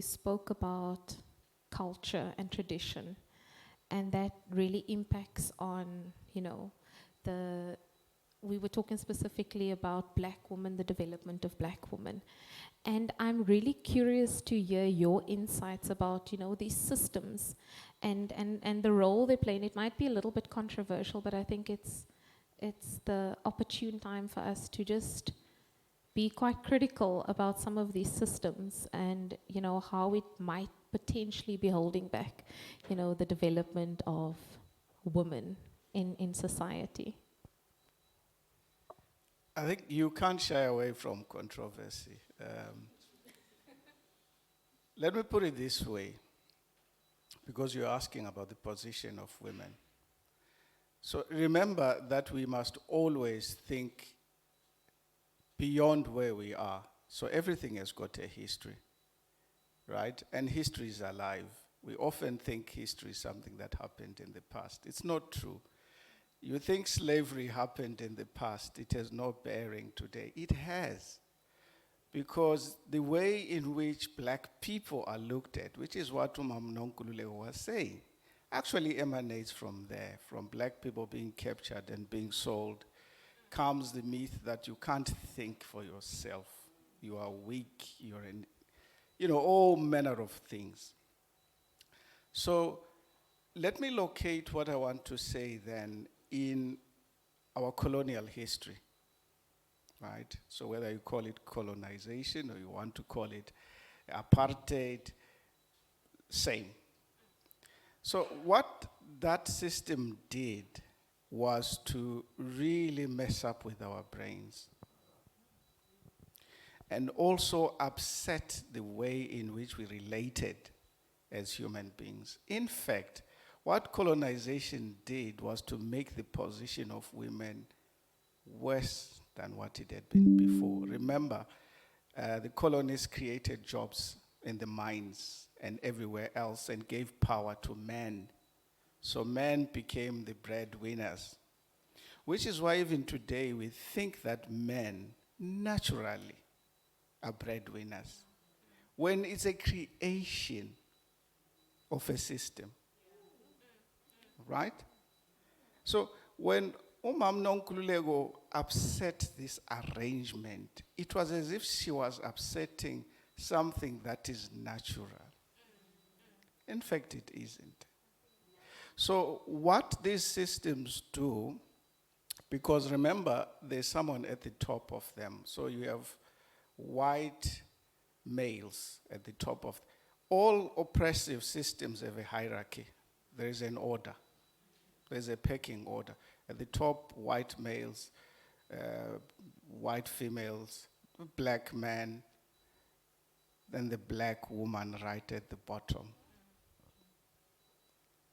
spoke about culture and tradition, and that really impacts on, we were talking specifically about black women, the development of black women. And I'm really curious to hear your insights about, these systems and the role they play. And it might be a little bit controversial, but I think it's the opportune time for us to just be quite critical about some of these systems and, how it might potentially be holding back, the development of women in society. I think you can't shy away from controversy. Let me put it this way, because you're asking about the position of women. So remember that we must always think beyond where we are. So everything has got a history, right? And history is alive. We often think history is something that happened in the past. It's not true. You think slavery happened in the past, it has no bearing today. It has. Because the way in which black people are looked at, which is what Nonkululeko was saying, actually emanates from there, from black people being captured and being sold, comes the myth that you can't think for yourself. You are weak, you're in, all manner of things. So let me locate what I want to say then in our colonial history, right? So whether you call it colonization or you want to call it apartheid, same. So what that system did was to really mess up with our brains and also upset the way in which we related as human beings. In fact, what colonization did was to make the position of women worse than what it had been before. Remember, the colonists created jobs in the mines and everywhere else and gave power to men. So men became the breadwinners, which is why even today we think that men naturally are breadwinners, when it's a creation of a system. Right? So when Nonkululeko upset this arrangement, it was as if she was upsetting something that is natural. In fact, it isn't. So what these systems do, because remember, there's someone at the top of them. So you have white males at the top of. All oppressive systems have a hierarchy. There is an order. There's a pecking order. At the top, white males, white females, black man, then the black woman right at the bottom.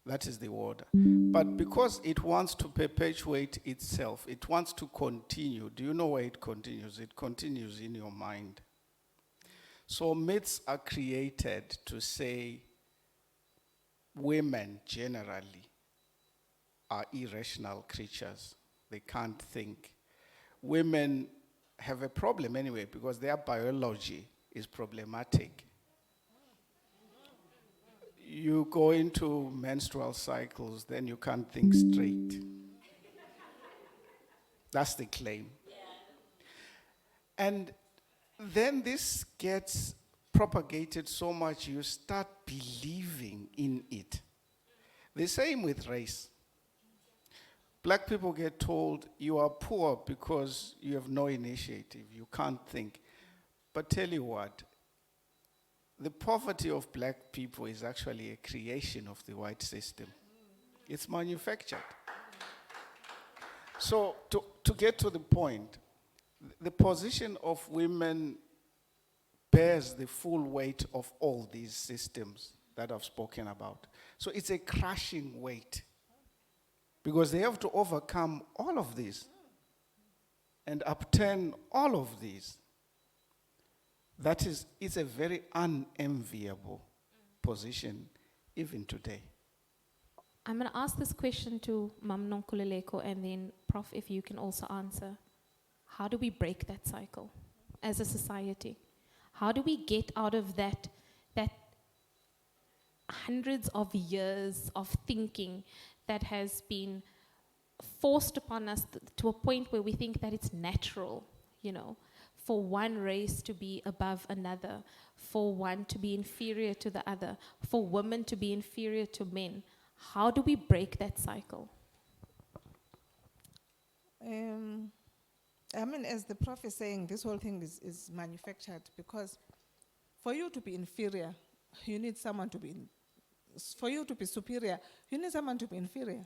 That is the order. But because it wants to perpetuate itself, it wants to continue. Do you know where it continues? It continues in your mind. So myths are created to say women generally are irrational creatures. They can't think. Women have a problem anyway because their biology is problematic. You go into menstrual cycles, then you can't think straight. That's the claim. And then this gets propagated so much, you start believing in it. The same with race. Black people get told you are poor because you have no initiative, you can't think. But tell you what, the poverty of black people is actually a creation of the white system. It's manufactured. So to get to the point, the position of women bears the full weight of all these systems that I've spoken about. So it's a crushing weight because they have to overcome all of this and upturn all of these. That is, it's a very unenviable position even today. I'm going to ask this question to Mam Nonkululeko, and then Prof, if you can also answer. How do we break that cycle as a society? How do we get out of that hundreds of years of thinking that has been forced upon us to a point where we think that it's natural, you know, for one race to be above another, for one to be inferior to the other, for women to be inferior to men. How do we break that cycle? I mean, as the prof is saying, this whole thing is manufactured, because for you to be inferior, you need someone to be, for you to be superior, you need someone to be inferior.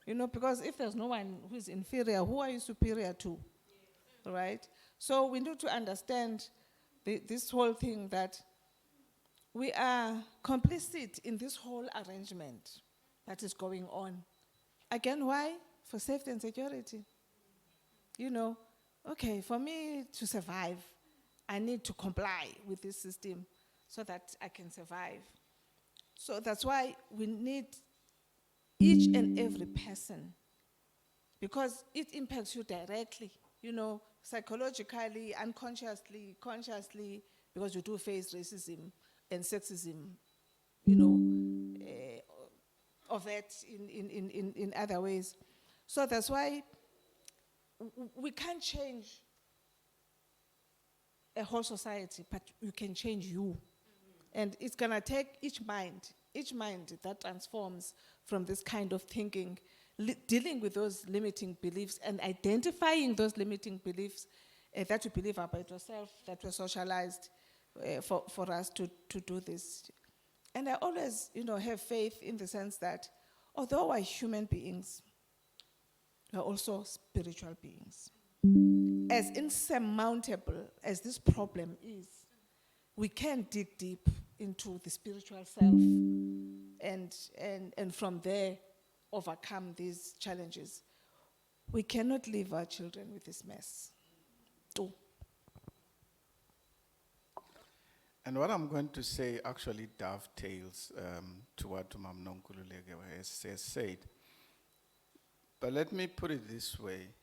You know, because if there's no one who is inferior, who are you superior to? Right? So we need to understand this whole thing, that we are complicit in this whole arrangement that is going on. Again, why? For safety and security. You know, okay, for me to survive, I need to comply with this system so that I can survive. So that's why we need each and every person, because it impacts you directly, you know, psychologically, unconsciously, consciously, because you do face racism and sexism, you know, of that in other ways. So that's why we can't change a whole society, but you can change you. And it's gonna take each mind that transforms from this kind of thinking, dealing with those limiting beliefs and identifying those limiting beliefs that you believe about yourself, that were socialized for us to do this. And I always, you know, have faith in the sense that although we're human beings, we're also spiritual beings. As insurmountable as this problem is, we can dig deep into the spiritual self and from there overcome these challenges. We cannot leave our children with this mess. Oh. And what I'm going to say actually dovetails to what Nonkululeko has said. But let me put it this way.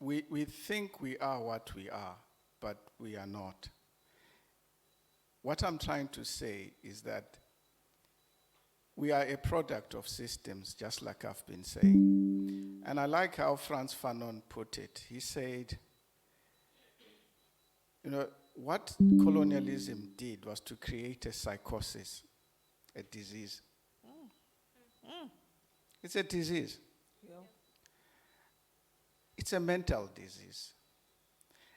We think we are what we are, but we are not. What I'm trying to say is that we are a product of systems, just like I've been saying. And I like how Frantz Fanon put it. He said, you know, what colonialism did was to create a psychosis, a disease. It's a disease. Yeah. It's a mental disease.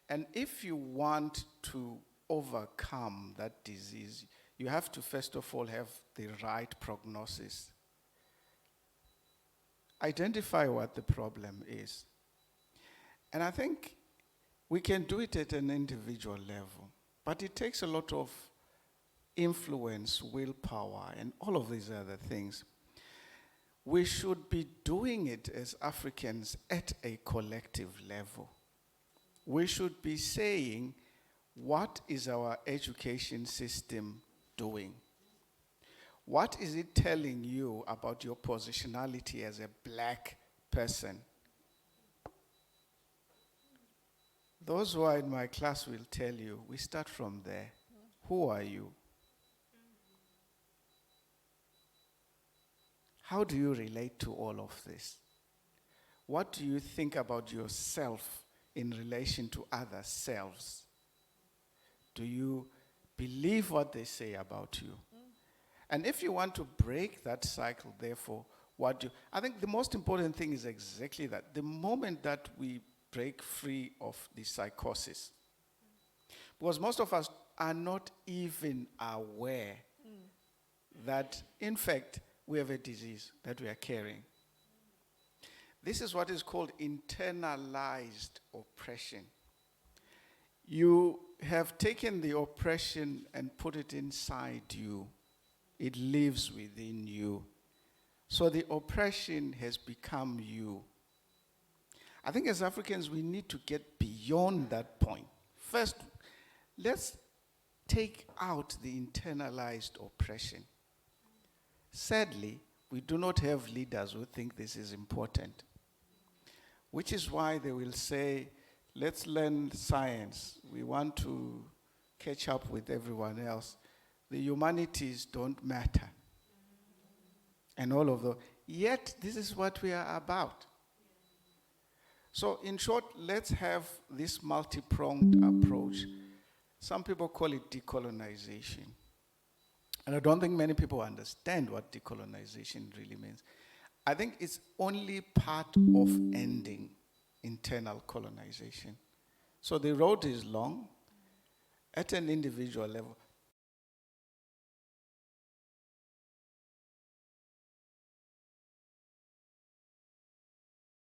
And if you want to overcome that disease, you have to first of all have the right prognosis. Identify what the problem is. And I think we can do it at an individual level, but it takes a lot of influence, willpower, and all of these other things. We should be doing it as Africans at a collective level. We should be saying, what is our education system doing? What is it telling you about your positionality as a black person? Those who are in my class will tell you, we start from there. Who are you? How do you relate to all of this? What do you think about yourself in relation to other selves? Do you believe what they say about you? And if you want to break that cycle, therefore, I think the most important thing is exactly that. The moment that we break free of the psychosis, because most of us are not even aware that, in fact, we have a disease that we are carrying. This is what is called internalized oppression. You have taken the oppression and put it inside you. It lives within you. So the oppression has become you. I think as Africans, we need to get beyond that point. First, let's take out the internalized oppression. Sadly, we do not have leaders who think this is important, which is why they will say, let's learn science. We want to catch up with everyone else. the humanities don't matter, and all of those. Yet, this is what we are about. So, in short, let's have this multi-pronged approach. Some people call it decolonization. And I don't think many people understand what decolonization really means. I think it's only part of ending internal colonization. So the road is long at an individual level.